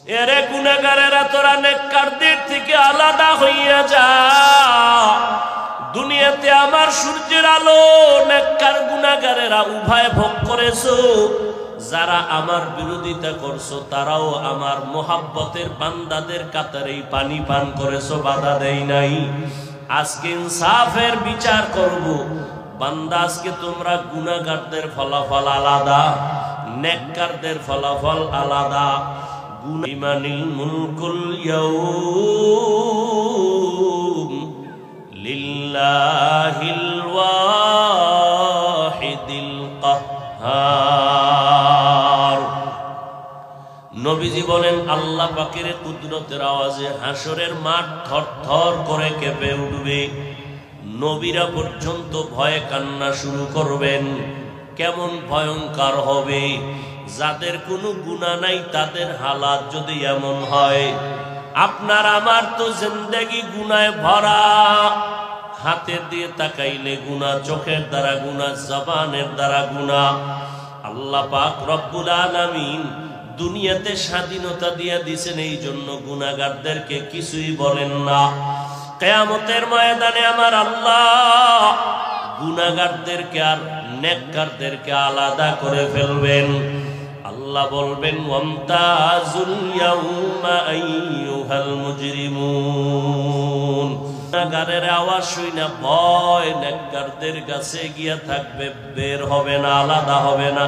এরে গুনাহগারেরা তোরা নেককারদের থেকে আলাদা হইয়া যা। দুনিয়াতে আমার সূর্যের আলো নেককার গুনাহগারেরা উভয় ভোগ করেছো। যারা আমার বিরোধিতা করছো তারাও আমার মোহাব্বতের বান্দাদের কাতারেই পানি পান করেছো, বাধা দেই নাই। আজকে ইনসাফের বিচার করব। বান্দা আজকে তোমরা গুনাহগারদের ফলাফল আলাদা, নেককারদের ফলাফল আলাদা। লিমানিল মুলকুল ইয়াউম লিল্লাহিল ওয়াহিদিল কাহ্হার। নবীজি বলেন আল্লাহ পাকের কুদরতের আওয়াজে হাসরের মাঠ থরথর করে কেঁপে উঠবে। নবীরা পর্যন্ত ভয়ে কান্না শুরু করবেন। কেমন ভয়ঙ্কর হবে! যাদের কোনো গুনাহ নাই তাদের হালাত যদি এমন হয়, আপনার আমার তো জিন্দেগি গুনায় ভরা। হাতের দিয়ে তাকাইলে গুনাহ, চোখের দ্বারা গুনাহ, জবানের দ্বারা গুনাহ। আল্লাহ পাক রব্বুল আলামিন দুনিয়াতে স্বাধীনতা দিয়ে দিয়েছেন, এই জন্য গুনাহগারদেরকে কিছুই বলেন না। কিয়ামতের ময়দানে আমার আল্লাহ গুনাহগারদেরকে আর নেককারদেরকে আলাদা করে ফেলবেন। আল্লাহ বলবেন ওয়ামতাজুল ইয়াউমা আইয়ুহাল মুজরিমুন। গুনাহগারের আওয়াজ শুনে ভয় নেককারদের কাছে গিয়া থাকবে, বের হবে না, আলাদা হবে না।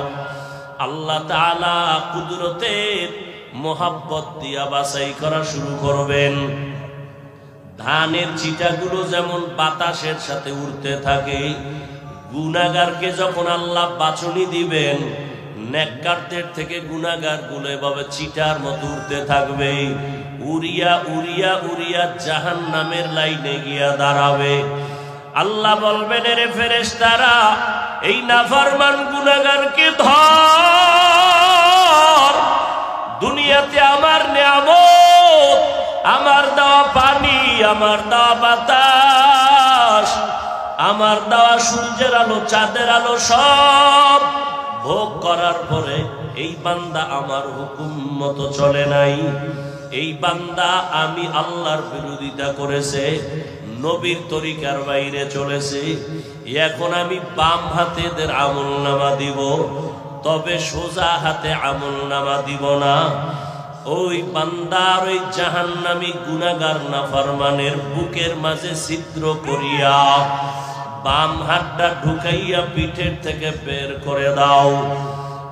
আল্লাহ তাআলা কুদরতের মোহাব্বত দিয়া বাছাই করা শুরু করবেন। ধানের চিটাগুলো যেমন বাতাসের সাথে উড়তে থাকে, গুনাহগারকে যখন আল্লাহ বাছনি দিবেন, নেককারদের থেকে গুনাহগার গুলো এভাবে চিটার মতো উড়তে থাকবে। উড়িয়া উড়িয়া উড়িয়া জাহান্নামের লাইনে গিয়া দাঁড়াবে। আল্লাহ বলবেন এরে ফেরেশতারা, এই নাফরমান গুনাহগারকে ধর। দুনিয়াতে আমার নিয়ামত, আমার দেওয়া পানি, আমার দেওয়া বাতাস, আমার দেওয়া সূর্যের আলো, চাঁদের আলো সব ভোগ করার পরে এই বান্দা আমার হুকুম মতো চলে নাই। এই বান্দা আমি আল্লাহর বিরোধিতা করেছে, নবীর তরিকার বাইরে চলেছে। এখন আমি বাম হাতে এদের আমলনামা দিব, তবে সোজা হাতে আমলনামা দিব না। ওই বান্দার ওই জাহান্নামী গুনাহগার নাফরমানের বুকের মাঝে ছিদ্র করিয়া বাম হাতটা ঢুকাইয়া পিঠের থেকে বের করে দাও।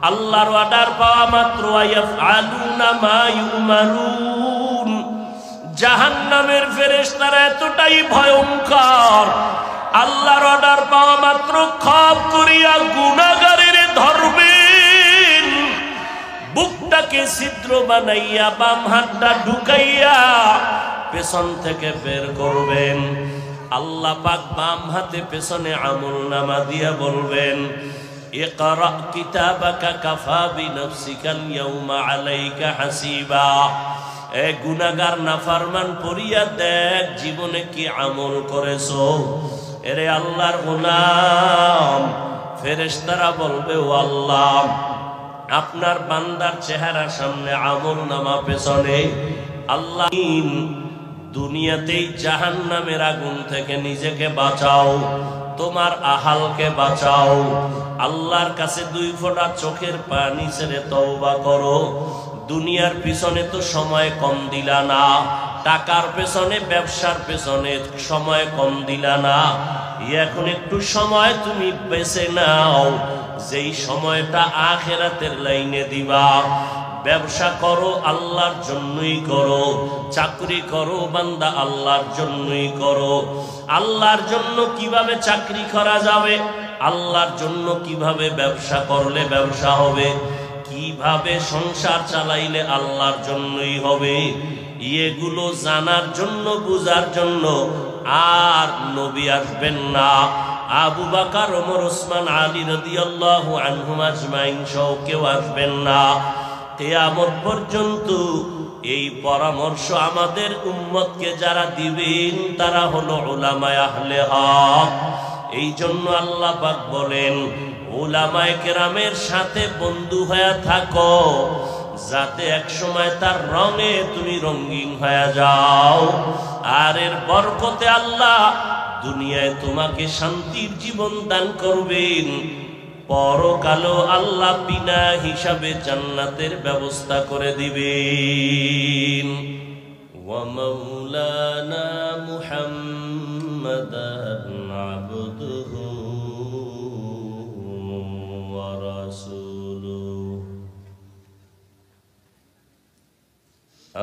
আল্লাহর অর্ডার পাওয়া মাত্র ইয়াফআলুনা মা ইউমারুন। জাহান্নামের ফেরেশতারা এতটাই ভয়ঙ্কর, আল্লাহর অর্ডার পাওয়া মাত্র খপ করিয়া গুনাহগারের ধরবেন, বুকটাকে ছিদ্র বানাইয়া বাম হাতটা ঢুকাইয়া পেছন থেকে বের করবেন। আল্লাহ পাক বাম হাতে পেছনে আমলনামা দিয়া বলবেন ইকরা কিতাবাকা কাফা বিনফসিকাল ইয়াউমা আলাইকা হাসিবা। এ গুনাহগার নাফরমান পড়িয়া দেখ জীবনে কি আমল করেছো। এরে আল্লাহর গোলাম, ফেরেশতারা বলবে ও আল্লাহ, আপনার বান্দার চেহারা সামনে আমলনামা পেছনে। আল্লাহ দুনিয়াতেই জাহান্নামের আগুন থেকে নিজেকে বাঁচাও, তোমার আহালকে বাঁচাও। আল্লাহর কাছে 2 ফোঁটা চোখের পানি ছেড়ে তওবা করো। দুনিয়ার পিছনে তো সময় কম দিলা না, টাকার পেছনে, ব্যবসার পেছনে সময় কম দিলা না। এখন একটু সময় তুমি বেছে নাও, যেই সময়টা আখিরাতের লাইনে দিবা। ব্যবসা করো আল্লাহর জন্যই করো, চাকরি করো বান্দা আল্লাহর জন্যই করো। আল্লাহর জন্য কিভাবে চাকরি করা যাবে, আল্লাহর জন্য কিভাবে ব্যবসা করলে ব্যবসা হবে, কিভাবে সংসার চালাইলে আল্লাহর জন্যই হবে, এগুলো জানার জন্য, বুঝার জন্য আর নবী আসবেন না। আবু বকর, ওমর, ওসমান, আলী রাদিয়াল্লাহু আনহুম আজমাইন সহ কেউ আসবেন না। কিয়ামত পর্যন্ত এই পরামর্শ আমাদের উম্মতকে যারা দিবেন তারা হলো উলামায়ে আহলে হক। এই জন্য আল্লাহ পাক বলেন উলামায়ে কেরামের সাথে বন্ধু হয়ে থাকো, যাতে এক সময় তার রঙে তুমি রঙিন হয়ে যাও। আর এর বরকতে আল্লাহ দুনিয়ায় তোমাকে শান্তির জীবন দান করবেন, পরকালও আল্লাহ বিনা হিসাবে জান্নাতের ব্যবস্থা করে দিবেন। ওয়া মাওলানা মুহাম্মাদান আবদুহু ওয়া রাসূলুহু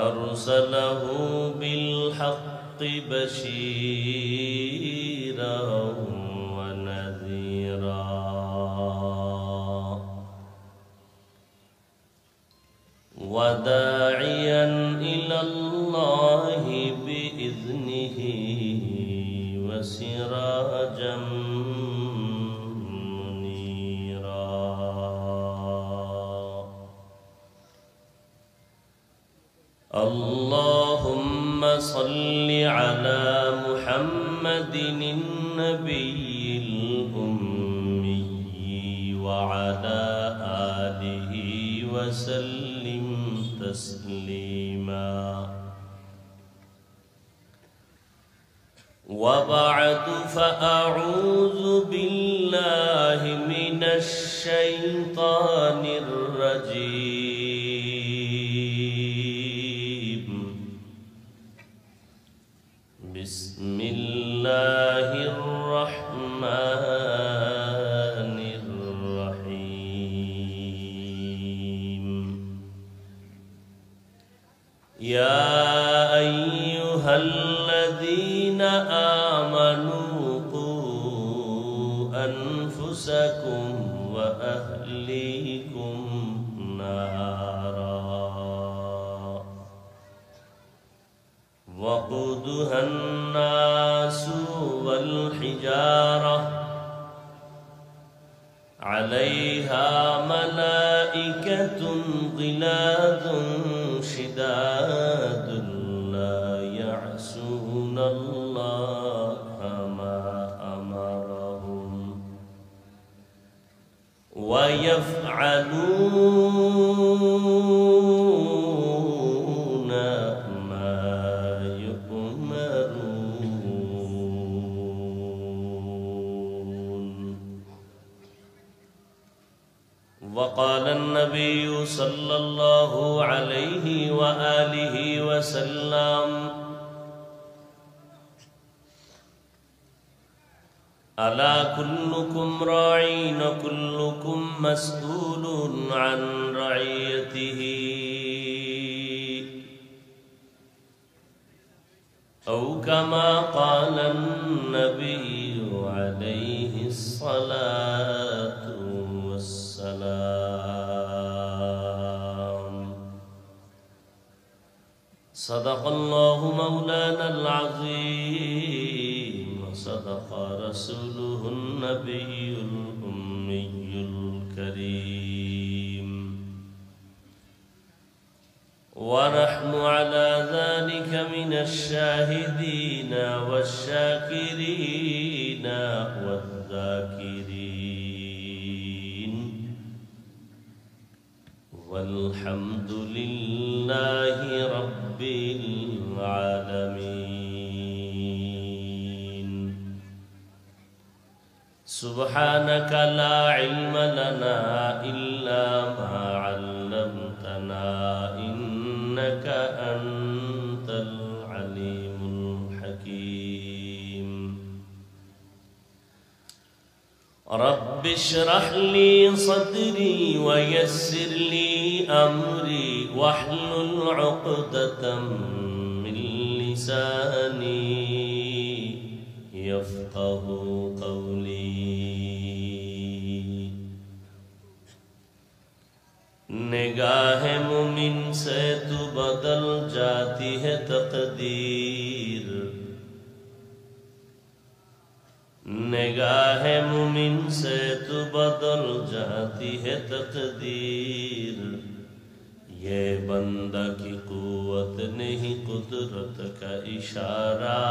আরসালাহু বিল হাক্কি বাশীরাও ওয়া নাযীরা وداعيا إلى الله بإذنه وسراجا منيرا. اللهم صل على محمد النبي الأمي وعلى آله وسلم تسليما. وبعد فأعوذ بالله من الشيطان الرجيم. بسم الله الرحمن الرحيم. يا أيها الذين آمنوا قوا أنفسكم وأهليكم نارا وقودها الناس والحجارة عليها ملائكة غلاظ شداد لا يعصون الله ما أمرهم ويفعلون ما يؤمرون. وقال النبي صلى الله عليه وآله وسلم: ألا كلكم راع وكلكم مسؤول عن رعيته، أو كما قال النبي عليه الصلاة والسلام. صدق الله مولانا العظيم وصدق رسوله النبي الأمي الكريم، ونحن على ذلك من الشاهدين والشاكرين والذاكرين، والحمد لله رب العالمين. سبحانك لا علم لنا إلا ما علمتنا إنك أنت العليم الحكيم. رب اشرح لي صدري ويسر لي أمري واحلل عقدة من لساني يفقه قولي. निगाह मुमिन से तू बदल जाती है तकदीर, निगाह मुमिन से तू बदल जाती है तकदीर। ये बंदा की कुव्वत नहीं कुदरत का इशारा,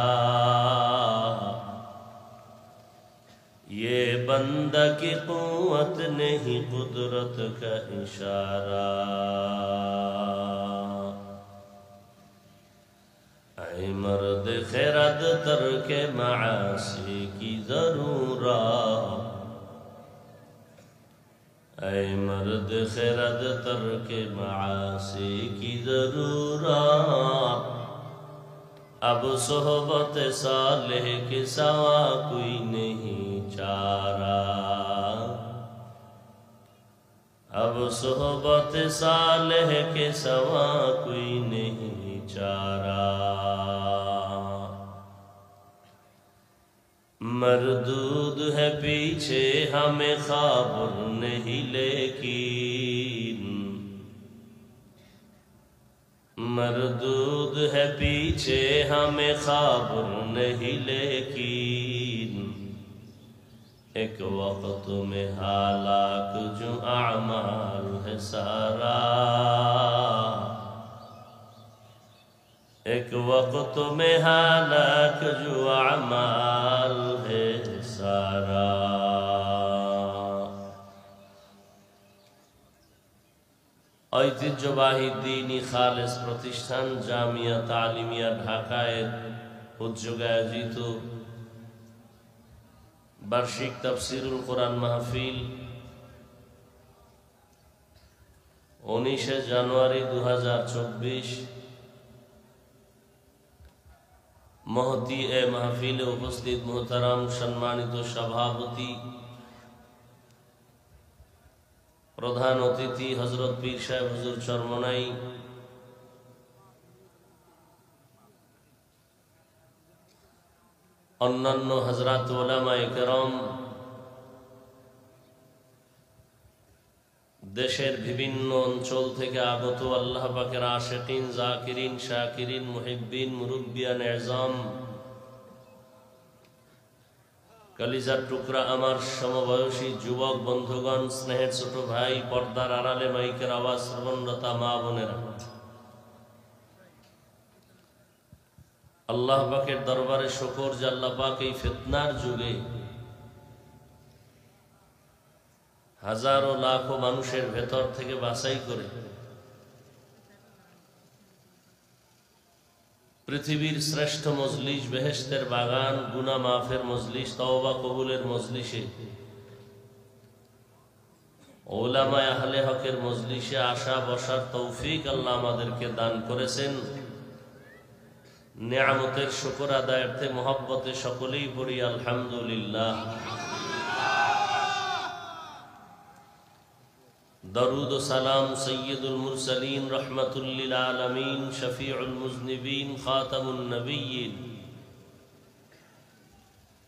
ये बंदा की कुव्वत नहीं कुदरत का इशारा। ऐ मर्द खैरत तरके मासी की जरूरत, ऐ मर्द खैरत तरके मासी की जरूरत। अब सोहबत सालेह के सवा कोई नहीं चारा, अब सोहबत सालेह के सवा कोई नहीं चारा। मरदूद है पीछे हमें खबर नहीं लेकिन, मरदूद है पीछे हमें खबर नहीं लेकिन। एक वक्त में हालाक जो अमाल है सारा, एक वक्त में हालाक जो अमाल है सारा। ঐতিহ্যবাহী দ্বীনি খালেস প্রতিষ্ঠান জামিয়া তালিমিয়া ঢাকায় উদ্যোগে আয়োজিত বার্ষিক তাফসীরুল কোরআন মাহফিল 19 জানুয়ারি 2024 महती ए महफिल उपस्थित मोहतरम सम्मानित सभापति प्रधान अतिथि हजरत पीर साहेब हुजूर चरमनाई, अन्यान्य हजरत उलामाए केराम, देशेर विभिन्न अंचल थेके आगत आल्लाह पाकेर आशिकीन जाकिरिन शाकिरिन मुहिब्बिन मुरुब्बियान एजाम, कलिजार टुकरा आमार समबयसी युवक बंधुगण, स्नेहेर छोट भाई, पर्दार आड़ाले माइकेर आवाज श्रवणरता मा बोनेरा, आल्लाह पाकेर दरबारे शुकर जे आल्लाह पाक एई फितनार जुगे हजारों लाखों मानुषेर भेतर थेके बाछाई करे पृथिवीर श्रेष्ठ मजलिस, बेहेश्तेर बागान, गुना माफेर मजलिस, तौबा कबुलेर मजलिसे, उलामाए आहले हकेर मजलिसे आशा बसार तौफिक आल्लाह आमादेरके दान करेছেন। नेयामतेर शुक्र आदायार्थे मोहब्बते सकलेई पড়ি आलহামদুলিল্লাহ। दरूद सलाम सय्यदुल मुरसलीन रहमतुल लिल आलमीन शफीउल मुज़निबीन खातमुन नबिय्यीन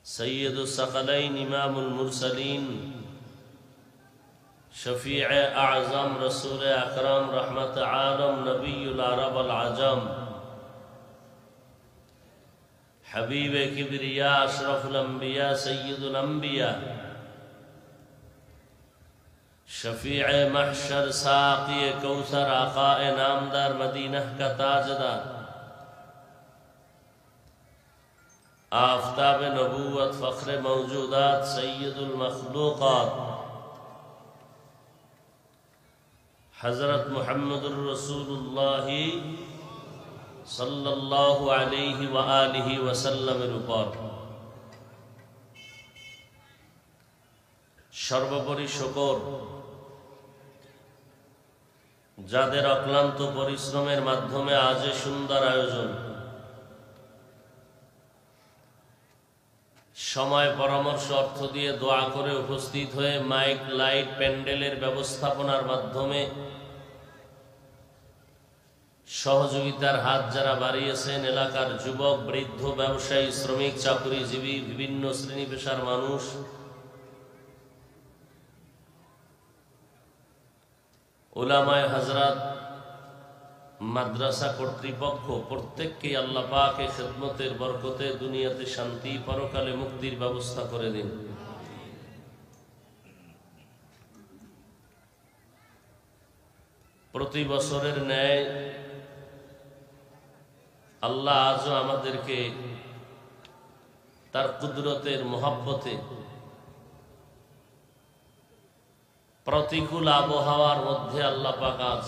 सय्यदुस सकलैन इमामुल मुरसलीन शफीए आज़म रसूल अकरम रहमत आलम नबियुल अरब वल अजम हबीबे किबरिया अशरफुल अंबिया सय्यदुल अंबिया शफीए महशर साक़ी कौसर आक़ाए नामदार मदीना का ताजदार आफ़ताब नबूवत फ़ख्र मौजूदात सय्यदुल मखलूक़ात हज़रत मुहम्मदुर रसूलुल्लाह सल्लल्लाहु अलैहि व आलिहि वसल्लमेर ऊपर सर्वोपरि शुकर যাদের অক্লান্ত পরিশ্রমের মাধ্যমে আজ সুন্দর আয়োজন, সময় পরামর্শ অর্থ দিয়ে দোয়া করে উপস্থিত হয়ে মাইক লাইট প্যান্ডেলের ব্যবস্থাপনার মাধ্যমে সহযোগিতার হাত যারা বাড়িয়েছেন, এলাকার যুবক, বৃদ্ধ, ব্যবসায়ী, শ্রমিক, চাকরিজীবী, বিভিন্ন শ্রেণী পেশার মানুষ, उलामाए हजरत, माद्रासा कर्तृपक्ष प्रत्येकके आल्लाह पाक खिदमतेर बरकते दुनियाते शांति परकाले मुक्तिर व्यवस्था करे दिन। प्रति बछरेर न्याय आल्लाह आजो आमादेरके तार कुदरतेर मोहब्बते প্রতিকূল আবহাওয়ার মধ্যে আল্লাহ পাক আজ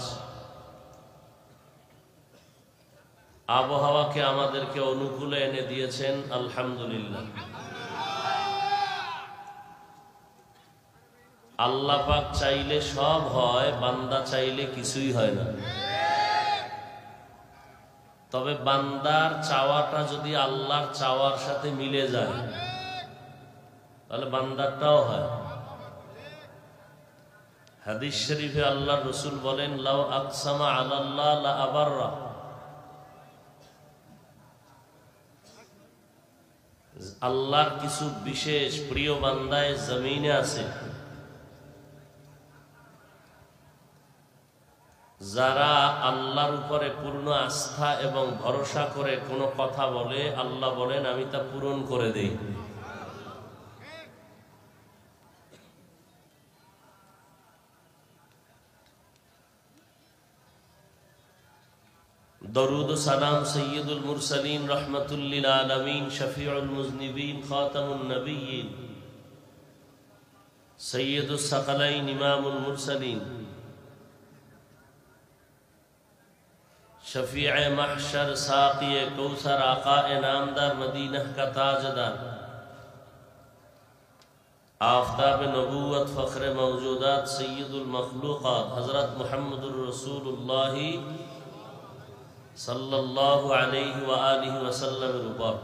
আবহাওয়াকে আমাদেরকে অনুকূলে এনে দিয়েছেন, আলহামদুলিল্লাহ। আল্লাহ পাক চাইলে সব হয়, বান্দা চাইলে কিছুই হয় না। তবে বান্দার চাওয়াটা যদি আল্লাহর চাওয়ার সাথে মিলে যায় তাহলে বান্দারটাও হয়। হাদিস শরীফে আল্লাহর রাসূল বলেন, লাউ আকসামা আলাল্লাহ লা আবাররা, আল্লাহর কিছু বিশেষ প্রিয় বান্দায় জমিনে আছে যারা আল্লাহর উপরে পূর্ণ আস্থা এবং ভরসা করে কোনো কথা বলে, আল্লাহ বলেন আমি তা পূরণ করে দেই। দরুদ ও সালাম সৈয়দুল মুরসালিন রহমাতুল লিল আলামিন শফিউল মুজনিবিন খাতামুন নবিয়্যিন সৈয়দুস সাকালাইন ইমামুল মুরসালিন शफीअ महशर साक़ी कौसर आक़ाए नामदार मदीना का ताजदार आफ़ताब नबूवत फ़ख्र मौजूदात सय्यदुल मखलूक़ात हज़रत मुहम्मदुर रसूलुल्लाह सल्लल्लाहु अलैहि व आलिहि वसल्लम उपর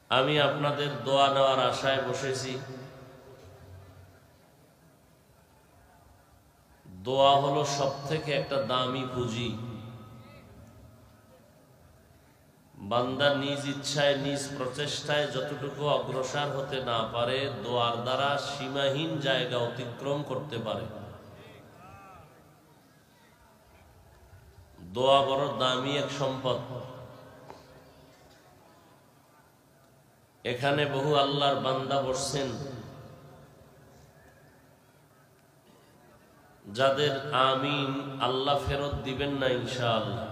আমি আপনাদের দোয়া নেওয়ার আশায় বসেছি। দোয়া হলো সবথেকে একটা দামি পুঁজি। বান্দা নিজ ইচ্ছায় নিজ প্রচেষ্টায় যতটুকু অগ্রসর হতে না পারে, দোয়ার দ্বারা সীমাহীন জায়গা অতিক্রম করতে পারে। দোয়া বড় দামি এক সম্পদ। এখানে বহু আল্লাহর বান্দা বসছেন যাদের আমিন আল্লাহ ফেরত দিবেন না ইনশাআল্লাহ।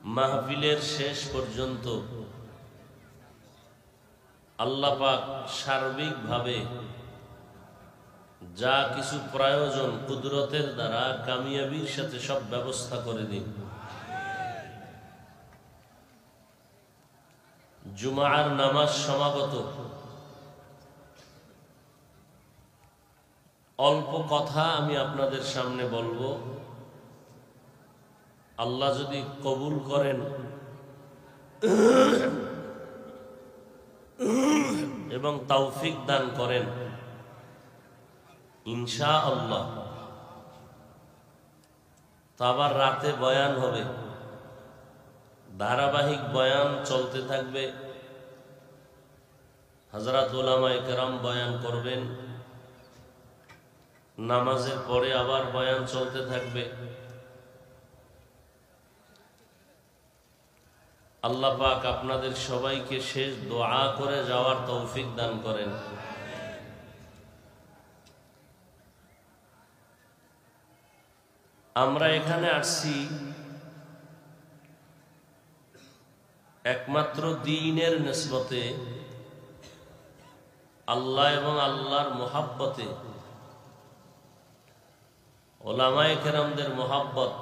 মাহফিলের শেষ পর্যন্ত আল্লাহ পাক সার্বিকভাবে যা কিছু প্রয়োজন কুদরতের দ্বারা কামিয়াবির সাথে সব ব্যবস্থা করে দিন। জুমার নামাজ সমাগত। অল্প কথা আমি আপনাদের সামনে বলবো, আল্লাহ যদি কবুল করেন এবং তৌফিক দান করেন ইনশাআল্লাহ, তো আবার রাতে বয়ান হবে, ধারাবাহিক বয়ান চলতে থাকবে। হযরত উলামায়ে কেরাম বয়ান করবেন, নামাজের পরে আবার বয়ান চলতে থাকবে। আল্লাহ পাক আপনাদের সবাইকে শেষ দোয়া করে যাওয়ার তৌফিক দান করেন। আমরা এখানে আসছি একমাত্র দ্বীনের নিসবতে, আল্লাহ এবং আল্লাহর মুহাব্বতে, উলামায়ে কেরামদের মুহাব্বত।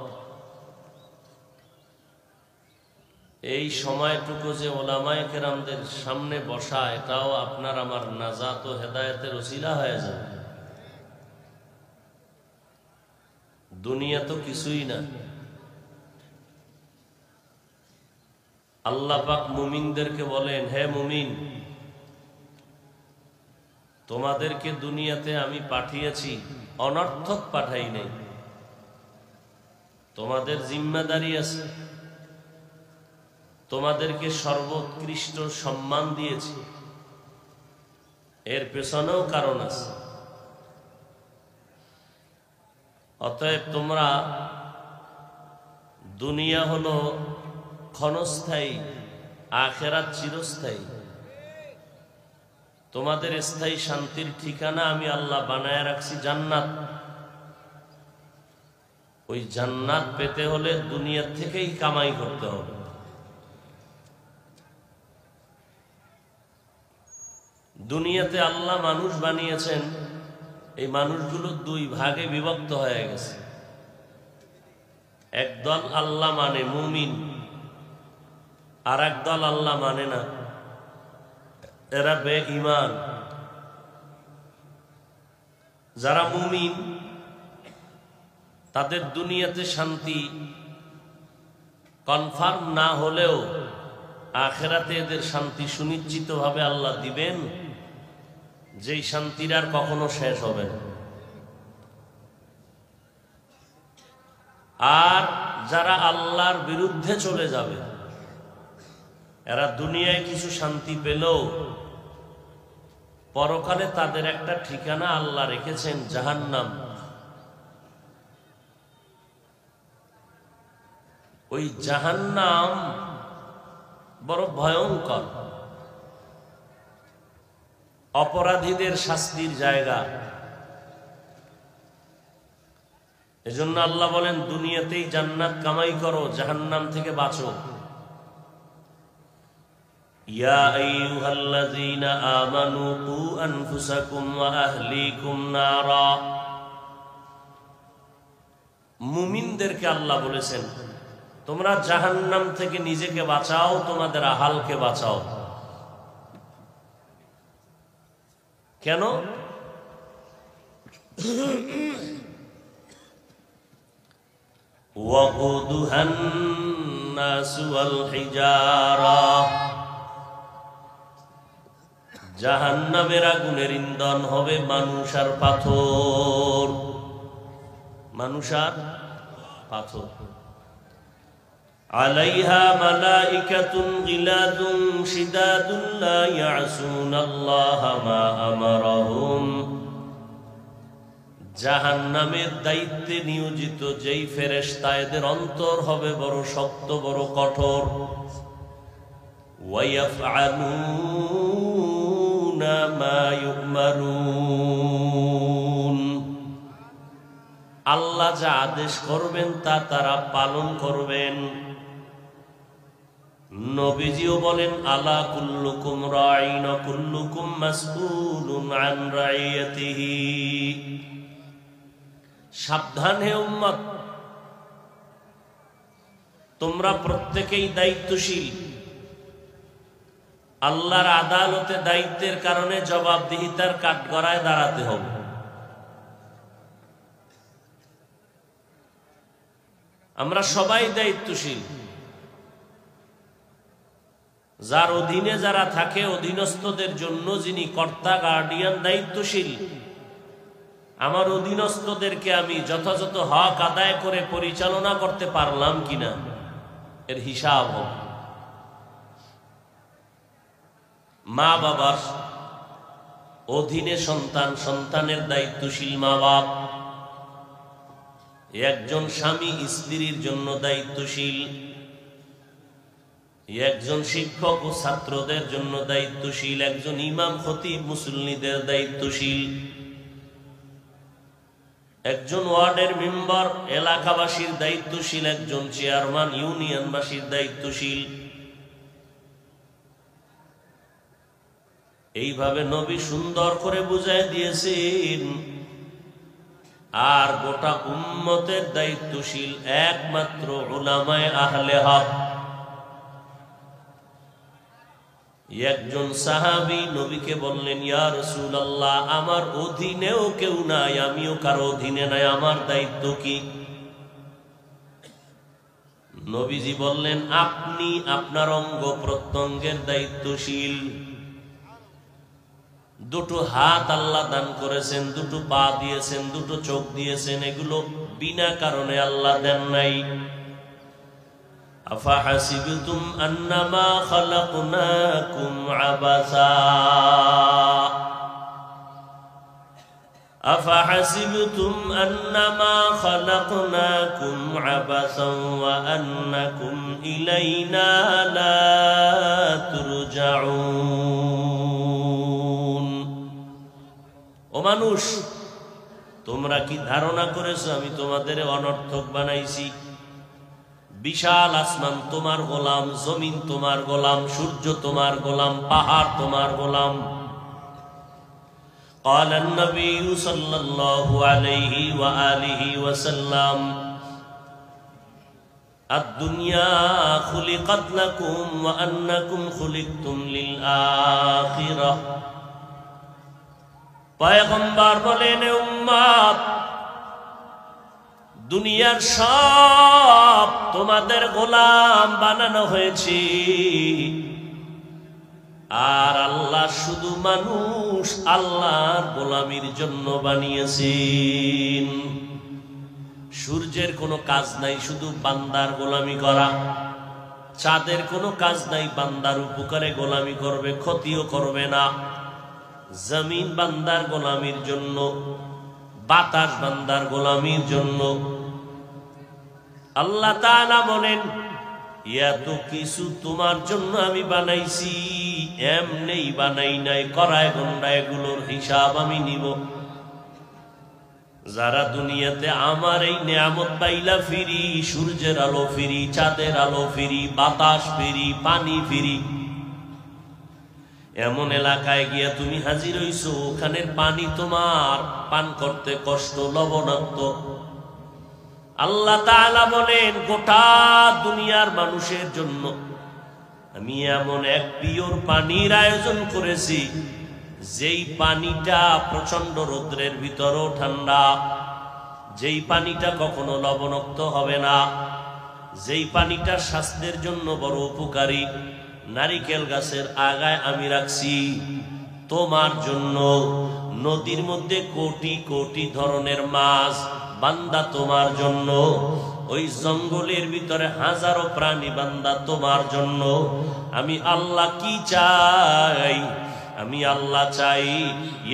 এই সময়টুকু যে উলামায়ে কেরামদের সামনে বসা, এটাও আপনার আমার নাজাত ও হেদায়েতের ওসিলা হয়ে যাবে। দুনিয়া তো কিছুই না। আল্লাহ পাক মুমিনদেরকে বলেন, হে মুমিন, তোমাদেরকে দুনিয়াতে আমি পাঠিয়েছি, অনর্থক পাঠাই নাই। তোমাদের জিম্মাদারি আছে, তোমাদেরকে সর্বোৎকৃষ্ট সম্মান দিয়েছি, এর পেছনেও কারণ আছে। অতএব তোমরা, দুনিয়া হলো ক্ষণস্থায়ী, আখিরাত চিরস্থায়ী। তোমাদের স্থায়ী শান্তির ঠিকানা আমি আল্লাহ বানায় রাখছি জান্নাত। ওই জান্নাত পেতে হলে দুনিয়া থেকেই কামাই করতে হবে। দুনিয়াতে আল্লাহ মানুষ বানিয়েছেন, এই মানুষগুলো দুই ভাগে বিভক্ত হয়ে গেছে। একদল আল্লাহ মানে মুমিন, আর একদল আল্লাহ মানে না, এরা বেঈমান। যারা মুমিন তাদের দুনিয়াতে শান্তি কনফার্ম না হলেও আখিরাতে এদের শান্তি সুনিশ্চিতভাবে আল্লাহ দিবেন, যেই শান্তির আর কখনো শেষ হবে না। আর যারা আল্লাহর বিরুদ্ধে চলে যাবে, এরা দুনিয়ায় কিছু শান্তি পেলেও পরকালে তাদের একটা ঠিকানা আল্লাহ রেখেছেন, জাহান্নাম। ওই জাহান্নাম বড় ভয়ঙ্কর, অপরাধীদের শাস্তির জায়গা। এজন্য আল্লাহ বলেন, দুনিয়াতেই জান্নাত কামাই করো, জাহান্নাম থেকে বাঁচো। ইয়া আইয়ুহাল্লাযীনা আমানু কু আনফুসাকুম ওয়া আহলিকুম নারা। মুমিনদেরকে আল্লাহ বলেছেন, তোমরা জাহান্নাম থেকে নিজেকে বাঁচাও, তোমাদের আহালকে বাঁচাও। কেন? ওয়াকুদুহান নাসু ওয়াল হিজারা। জাহান্নামের আগুনের ইন্ধন হবে মানুষ আর পাথর। মানুষ আর পাথর। আলাইহা মালাইকাতুন গিলাদুন শিদাদুন লা ইয়াসুনাল্লাহা মা আমারাহুম। জাহান্নামের দায়িত্বে নিয়োজিত যেই ফেরেশতা, এদের অন্তর হবে বড় শক্ত, বড় কঠোর। ওয়া ইয়াফআলুনা মা ইউমারুন। আল্লাহ যা আদেশ করবেন তা তারা পালন করবেন। নবীজিও বলেন, আলা কুল্লুকুম রাঈন ওয়া কুল্লুকুম মাসউলুন আন রাইয়াতিহি। সাবধান হে উম্মত, তোমরা প্রত্যেকেই দায়িত্বশীল। আল্লাহর আদালতে দায়িত্বের কারণে জবাবদিহিতার কাঠগড়ায় দাঁড়াতে হবে। আমরা সবাই দায়িত্বশীল। যার অধীনে যারা থাকে, অধীনস্থদের জন্য যিনি কর্তা, গার্ডিয়ান, দায়িত্বশীল। আমার অধীনস্থদেরকে আমি যথাযথ হক আদায় করে পরিচালনা করতে পারলাম কিনা, এর হিসাব হবে। মা বাবার অধীনে সন্তান, সন্তানের দায়িত্বশীল মা বাপ। একজন স্বামী স্ত্রীর জন্য দায়িত্বশীল, একজন শিক্ষক ও ছাত্রদের জন্য দায়িত্বশীল, একজন ইমাম খতিব মুসল্লিদের দায়িত্বশীল, একজন ওয়ার্ডের মেম্বার এলাকাবাসীর দায়িত্বশীল, একজন চেয়ারম্যান ইউনিয়নবাসীর দায়িত্বশীল। এইভাবে নবী সুন্দর করে বুঝায় দিয়েছেন। আর গোটা উম্মতের দায়িত্বশীল একমাত্র উলামায়ে আহলে হক। একজন সাহাবী নবীকে বললেন, ইয়া রাসূলুল্লাহ, আমার অধীনেও কেউ নাই, আমিও কারো অধীনে নাই, আমার দায়িত্ব কি? নবীজি বললেন, আপনি আপনার অঙ্গ প্রত্যঙ্গের দায়িত্বশীল। দুটো হাত আল্লাহ দান করেছেন, দুটো পা দিয়েছেন, দুটো চোখ দিয়েছেন, এগুলো বিনা কারণে আল্লাহ দেন নাই। আফাহাসিবতুম আন্নামা খালাকনাকুম আবাসা। আফাহাসিবতুম আন্নামা খালাকনাকুম আবাসান ওয়া আন্নাকুম ইলাইনা লা তুরজাউন। ও মানুষ, তোমরা কি ধারণা করেছো আমি তোমাদের অনর্থক বানাইছি? বিশাল আসমান তোমার গোলাম, জমিন তোমার গোলাম, সূর্য তোমার গোলাম, পাহাড় তোমার গোলাম। قال النبي صلى الله عليه وآله وسلم الدنيا خلقت لكم وأنكم خلقتم للآخرة পয়গম্বর বলেন উম্মত দুনিয়ার সব তোমাদের গোলাম বানানো হয়েছে আর আল্লাহ শুধু মানুষ আল্লাহর গোলামির জন্য বানিয়েছেন সূর্যের কোনো কাজ নাই শুধু বান্দার গোলামি করা চাঁদের কোনো কাজ নাই বান্দার উপকারে গোলামি করবে ক্ষতিও করবে না জমিন বান্দার গোলামির জন্য বাতাস বান্দার গোলামির জন্য আল্লাহ তাআলা বলেন এত কিছু তোমার জন্য আমি বানাইছি এমনি বানাই নাই করায় গন্ডায় এগুলোর হিসাব আমি নিব যারা দুনিয়াতে আমার এই নিয়ামত পাইলা ফিরি সূর্যের আলো ফিরি চাঁদের আলো ফিরি বাতাস ফিরি পানি ফিরি এমন এলাকায় গিয়া তুমি হাজির হইছো ওখানের পানি তোমার পান করতে কষ্ট লবণাক্ত আল্লাহ তাআলা বলেন গোটা দুনিয়ার মানুষের জন্য আমি এমন এক পিওর পানির আয়োজন করেছি যেই পানিটা প্রচন্ড রৌদ্রের ভিতরও ঠান্ডা যেই পানিটা কখনো লবণাক্ত হবে না যেই পানিটা স্বাস্থ্যের জন্য বড় উপকারী নারিকেল গাছের আগায় আমি রাখছি তোমার জন্য নদীর মধ্যে কোটি কোটি ধরনের মাছ বান্দা তোমার জন্য ওই জঙ্গলের ভিতরে হাজারো প্রাণী বান্দা তোমার জন্য আমি আল্লাহ কি চাই আমি আল্লাহ চাই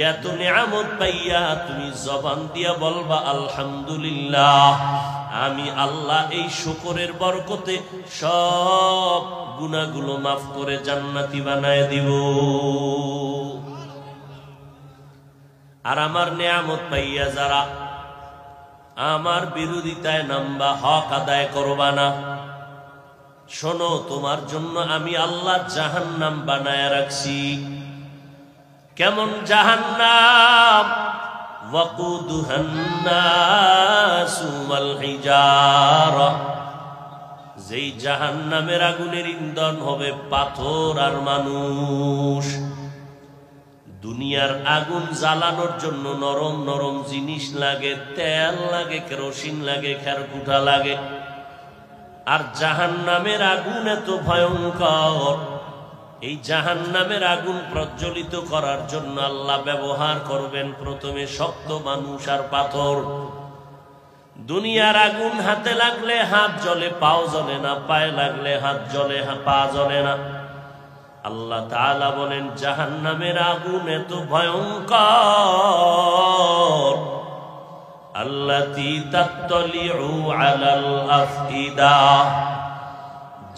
এত নিয়ামত পাইয়া তুমি জবান দিয়া বলবা আলহামদুলিল্লাহ আমি আল্লাহ এই শুকরের বরকতে সব গুনাহগুলো মাফ করে জান্নাতি বানায় দিব আর আমার নিয়ামত পাইয়া যারা আমার বিরোধিতায় নামবা হক আদায় করবা না শোনো তোমার জন্য আমি আল্লাহ জাহান্নাম বানায় রাখছি কেমন জাহান্নাম ওয়াকুদুহান নাসু ওয়াল হিজারা যেই জাহান্নামের আগুনের ইন্ধন হবে পাথর আর মানুষ দুনিয়ার আগুন জ্বালানোর জন্য নরম নরম জিনিস লাগে তেল লাগে কেরোসিন লাগে খেরকুটা লাগে আর জাহান্নামের আগুন এত ভয়ঙ্কর এই জাহান্নামের আগুন প্রজ্বলিত করার জন্য আল্লাহ ব্যবহার করবেন প্রথমে শক্ত মানুষ আর পাথর দুনিয়ার আগুন হাতে লাগলে হাত জ্বলে পাও জ্বলে না পায়ে লাগলে হাত জ্বলে পা জ্বলে না আল্লাহ তাআলা বলেন জাহান্নামের আগুন এত ভয়ঙ্কর আল্লাতী তাত্তালিউ আলাল আফইদা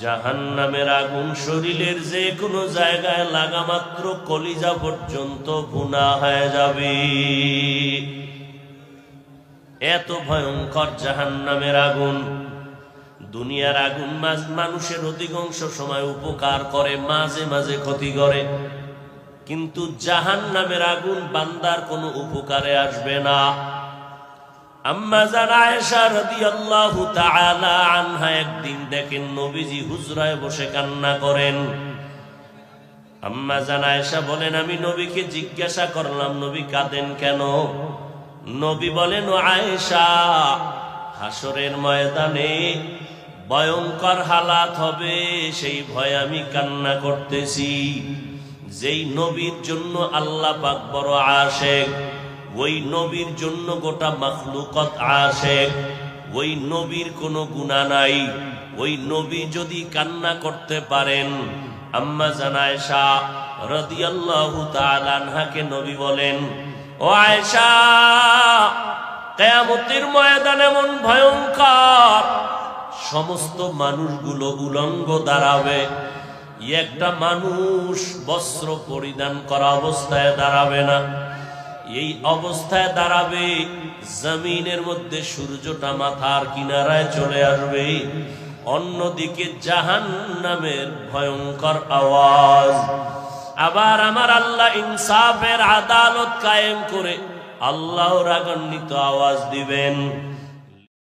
জাহান্নামের আগুন শরীরের যে কোনো জায়গায় লাগা মাত্র কলিজা পর্যন্ত ভুনা হয়ে যাবে এত ভয়ঙ্কর জাহান্নামের আগুন দুনিয়ার আগুন মানুষের অধিকাংশ সময় উপকার করে মাঝে মাঝে ক্ষতি করে কিন্তু জাহান্নামের আগুন বান্দার কোনো উপকারে আসবে না আম্মা জান আয়েশা রাদিয়াল্লাহু তাআলা আনহা একদিন দেখেন নবীজি হুজরায় বসে কান্না করেন আম্মা জান আয়েশা বলেন আমি নবীকে জিজ্ঞাসা করলাম নবী কাঁদেন কেন নবী বলেন ও আয়েশা হাসরের ময়দানে ভয়ঙ্কর হালাত হবে সেই ভয় আমি কান্না করতেছি যেই নবীর জন্য আল্লাহ পাক বড় আশিক ওই নবীর জন্য গোটা মাখলুকাত আশিক ওই নবীর কোনো গুনাহ নাই ওই নবী যদি কান্না করতে পারেন আম্মা জান আয়েশা রাদিয়াল্লাহু তাআলা আনহাকে নবী বলেন ও আয়েশা কিয়ামতের ময়দান এমন ভয়ঙ্কর সমস্ত মানুষগুলো উলঙ্গ দাঁড়াবে একটা মানুষ বস্ত্র পরিধান করা অবস্থায় দাঁড়াবে না এই অবস্থায় দাঁড়াবে জমিনের মধ্যে সূর্যটা মাথার কিনারায় চলে আসবে অন্যদিকে জাহান্নামের ভয়ঙ্কর আওয়াজ আবার আমার আল্লাহ ইনসাফের আদালত কায়েম করে আল্লাহর রাগান্বিত আওয়াজ দিবেন।